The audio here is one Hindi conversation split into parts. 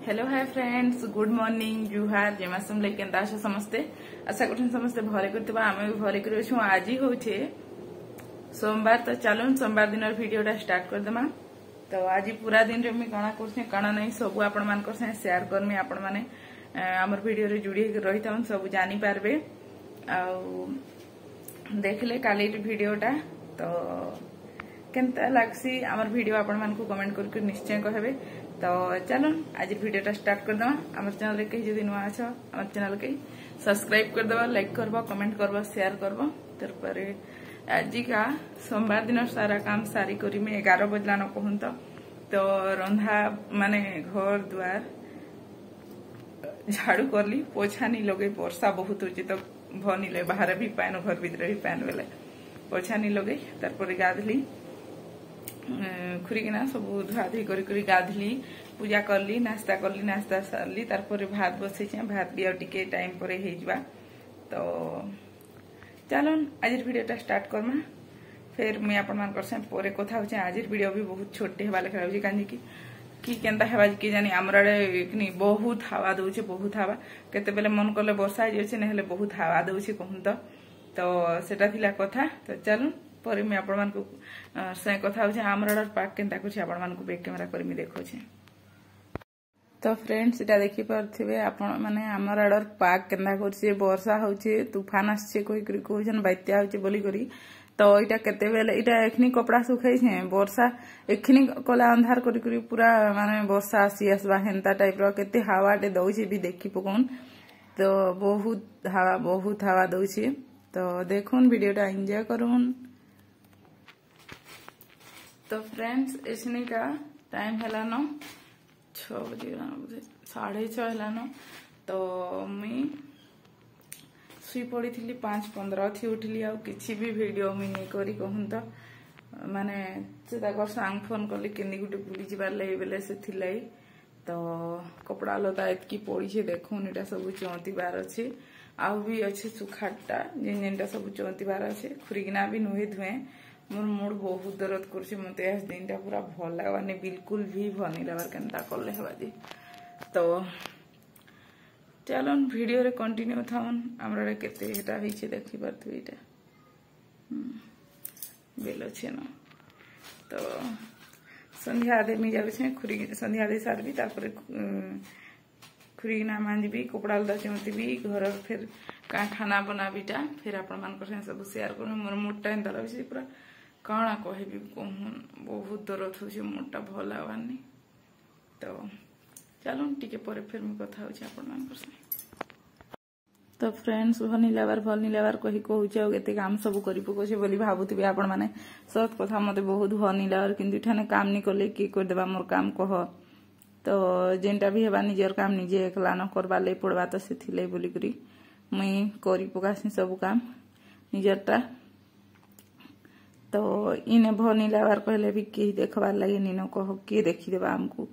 Hello hi friends good morning जुहार जेमासम ले केंदा आछो समस्ते आशा करछन समस्ते भरे करतबा आमे भी भरे करियो छु। आज होचे सोमवार तो चलन सोमवार दिन वीडियोटा स्टार्ट कर देमा। तो आज पूरा दिन रे मैं कणा करछे कणा नहीं सब आपण मानकर से शेयर करमी आपण माने हमर वीडियो रे जुड़ी रही थाउन सब जानि पारबे आ देखले काली वीडियोटा तो केनता लागसी हमर वीडियो आपण मान को कमेंट करके निश्चय कहबे। तो चलो आज वीडियोटा स्टार्ट कर दवा। हमर चैनल रे कहि जदि नुआ छ हमर चैनल के सब्सक्राइब कर दवा, लाइक करबा, कमेंट करबा, शेयर करबा। तर पर आज का सोमवार दिन सारा काम सारी करी में 11 बजला न कहूं तो रंधा माने घर द्वार झाड़ू करली, पोछा नहीं लगे, वर्षा बहुत होची तो भनी ले बाहर भी पान घर भीतर भी पान बेले पोछा नहीं लगे। तार गाधली खुरीकिना सब धुआ धुई करी गाधली, पूजा करली, नास्ता सारली। तार भात बसई भात भी टिके टाइम पर हो जावा। तो चलो आज वीडियोटा स्टार्ट करमा। फिर मुझे आपण मान पर कथा होचे। आज वीडियो भी बहुत छोटे हवा लेखा होची कांजी कि केनता हेबा कि जानी हमर आड़े बहुत हवा दउचे, बहुत हवा केते बेले मन करले वर्षा हो जाउचे नहले बहुत हवा दउचे कहूं तो सेटा थिला कथा। तो चलो पर मैं आपण मान को से कथा होचे हमर आड़े पार्क केनता करछि आपण मान को बैक कैमरा कर मी देखोचे। तो फ्रेंड्स इटा देखि परथिबे आपण माने हमर आड़े पार्क केनता करछि, वर्षा होचे, तूफान आछे, कोई कहउछन बात्या होचे बोली करी। तो इटा केते बेले इटा एखनी कपड़ा सुखाई छे, वर्षा एखनी कला अंधार करी करी पूरा माने वर्षा आसी आसबा हेंता टाइप रो केते हवाटे दउछि भी देखि पकोन। तो बहुत हवा दउछि। तो देखुन वीडियोटा एंजॉय करून। तो फ्रेंड्स एसनी का टाइम हैला न 6 बजे 6:30 हैला न। तो मुई सुई पड़ी थी 5:15 थी उठली आ किसी भी वीडियो मुई नहीं करी कहूं तो माने से ताकर सांग फोन कली केनी गुटे बुली जिबार लई बेले से थिलाई। तो कपड़ा लता एतकी पड़ी छे देखुन एटा सब चौंती बार अछि आ भी अच्छे सुखाटा जेनटा सब चौंती बार अछि। खुरीगिना भी नुहे धुए मोर मूड बहुत दर्द करछे। मते आज दिनटा पूरा भल लागबानी, बिल्कुल भी भल नहीं लागबार केनता करले हेबा जे। तो चलो वीडियो रे कंटिन्यू थाउन। हमरा केते हेटा होइछे देखि परथु एटा बेलो छे न। तो संध्या दे मी जाबे छे खुरी संध्या दे सारबी तापर खुरीना मांजबी, कपड़ा लदा चमतीबी, घर फिर का खाना बनाबीटा फिर आपण मान को सब शेयर करू। मोर मुडटा एंता लागै पूरा काणा कहबी कहून बहुत दर्द होछे, मुडटा भल लागबानी। तो चलो टिके पर फिर मी कथा होछे आपण मान को। तो फ्रेंड्स भल नहीं लाबार कही कहूचे एते काम सब करी पकोछे बोली भाबुथिबे आपण माने। सत कथा मते बहुत भल नहीं लाबार किंतु ठाने काम नहीं करले की कर देबा मोर काम कह। तो जेनटा भी हेबा निजर काम निजे एकला न करबा ले पड़बा। तो सेथिले बोली करी मुई करी पकासी सब काम निजरटा। तो इने भल नहीं लाबार कहले भी के देखबार लागे नी न कह के देखि देबा हमको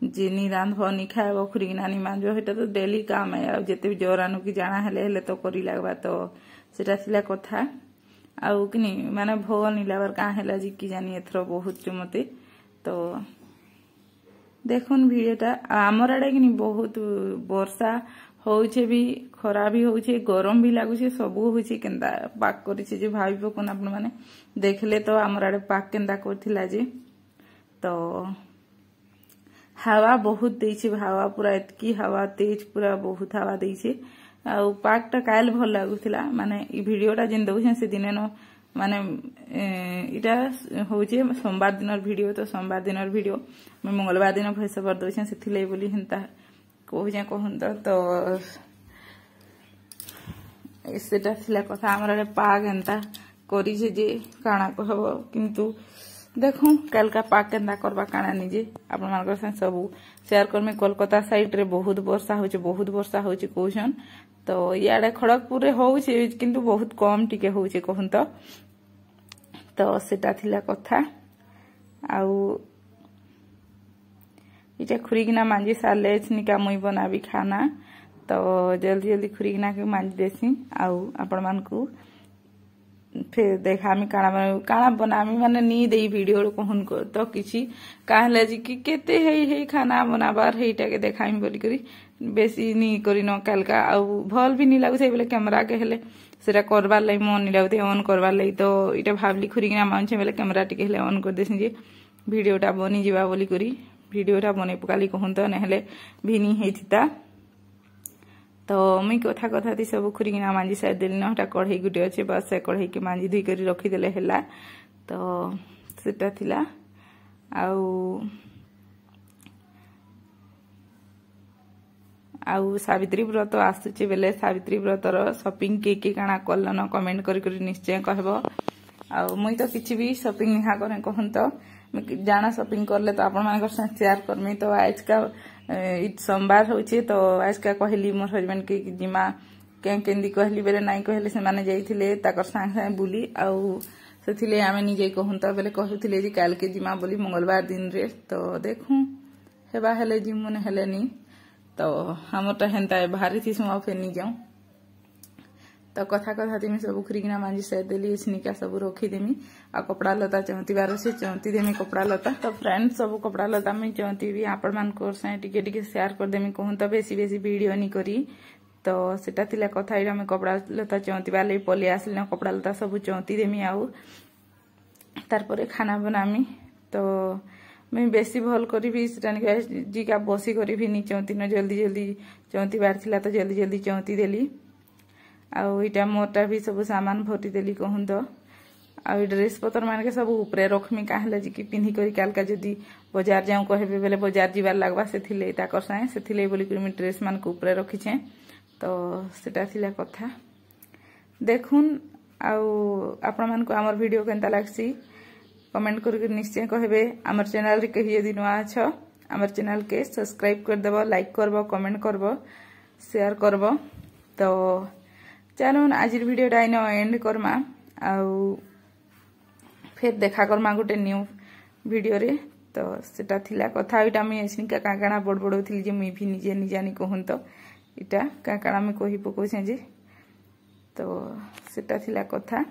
जे नी रांधब नी खाएब खुरीना नी मांजो हेटा तो डेली काम है। आ जेते भी जोरानु की जाना हेले तो करी लागबा। तो सेटा थिला कथा आउ किनी माने भल नी लाबार का हेला जी की जानी एथरो बहुत मते। तो देखुन वीडियोटा हमर आडे किनी बहुत वर्षा होउछे भी, खरा भी होउछे, गरम भी लागुछे, सब होउछे केनता पाक करिछे जे भाबी पकोन आपण माने देखले। तो हमर आडे पाक केनता करथिला जे। तो हवा बहुत देइछे, हवा पूरा एतकी हवा तेज पूरा बहुत हवा देइछे। आ पाकटा काल भल लागुथिला माने ई वीडियोटा जिन दउछे से दिने न माने इटा होउछे सोमवार दिनर वीडियो। तो सोमवार दिनर वीडियो मैं मंगलवार दिन भइस पर दउछे सेथिले बोली हेंता कहूचे कहून तो सेटा थिला कथा। हमर पाक एंता करिछे जे काणा कहब किंतु देखो कल का पाक केंदा करबा काना निजे आपण मानकर संग सब शेयर करमे। कोलकाता साइड रे बहुत वर्षा होचे कहउछन। तो याडे खड़गपुर रे होउछे किंतु बहुत कम टिके होउछे कहून तो सेटा थिला कथा। आउ इटा खुरीगिना मांजी सारले निका मुई बनाबी खाना। तो जल्दी खुरीगिना के मांजी देसी आउ आपण मान को फिर देखा काଣା बनामी माने नी दे वीडियो कहन को तो किछि कहले जी कि केते हे खाना बनाबार हेटा के देखामी बोली करी बेसी नी करी न कालका आ भल भी नी लागु से बेले कैमरा के हेले सेटा करबार लाई मन नी लागु ऑन करबार लाई तो इटा भाबली खुरीना मानछे बेले कैमरा टिके हेले ऑन कर देसिन जे वीडियोटा बनी जीवा बोली करी वीडियोटा बने पकाली कहन तो नहले भिनी हेथिता तो मुई कथा कथा थी सब खुरीना मांजी साइड देली न हटा कढ़ई गुटे अच्छे बस से कढ़ई के मांजी धुई करी रखी देले हैला तो सेटा थिला आउ सावित्री व्रत आसुचे बेले सावित्री व्रतर शॉपिंग के काना कलन कमेंट करी निश्चय कहबो आउ मुई तो किछि भी शॉपिंग निहा करे कहन तो जाना शॉपिंग करले तो आपण मानकर साथ शेयर करमी तो आज का सोमवार होचे तो आज का कहली मोर हस्बैंड के जिमा केंदी कहली बेले नाई कहले से माने जाइथिले ताकर संग संग बुली आउ सेथिले आमे निजे कहन तो बेले कहथिले जे काल के जिमा बोली मंगलवार दिन रे तो देखू हेबा हेले जिमुन हेले नी तो हमटा हेंता भारी थी सुमा फेर नी जाऊ तो कथा कथा तिमी सब खुरीना मांजी से देली स्निका सब रखी देमी आ कपड़ा लता चौंती बार से चौंती देमी कपड़ा लता तो फ्रेंड्स सब कपड़ा लता में चौंती भी आपण मान कोर से टिके शेयर कर देमी कहूं तो बेसी वीडियो नी करी तो सेटा थिला कथा इरा में कपड़ा लता चौंती बाले पले आसले न कपड़ा लता सब चौंती देमी आउ तार परे खाना बनामी तो मैं बेसी भल करी भी जी का बसी करी भी नी चौंती न जल्दी चौंती बार थिला तो जल्दी चौंती देली आउ इटा मोटा भी सब सामान भरी देली कहूं तो आउ ड्रेस पतर मान के सब ऊपरे रखमी काहले जी की पिन्ही करी कालका जदी बाजार जाऊ कहबे बेले बाजार जीवार लागबा सेथिले ताकर साए सेथिले बोली करी मैं ड्रेस मान को ऊपरे रखी छे तो सेटा थिला कथा देखुन आउ आपण मान को हमर वीडियो केनता लागसी कमेंट करके निश्चय कहबे हमर चैनल रे कहि यदि नवा छ हमर चैनल के सब्सक्राइब कर देबो लाइक करबो कमेंट करबो शेयर करबो तो चलो आज वीडियो इन एंड करमा आउ फिर देखा करमा गोटे न्यू वीडियो रे तो सेटा थिला कथा इटा मैं एसनिका काकाना बड़ थी जे मुई भी निजे निजानी कहूं तो इटा काकाना में कहि पको छे जे तो सेटा थिला कथा।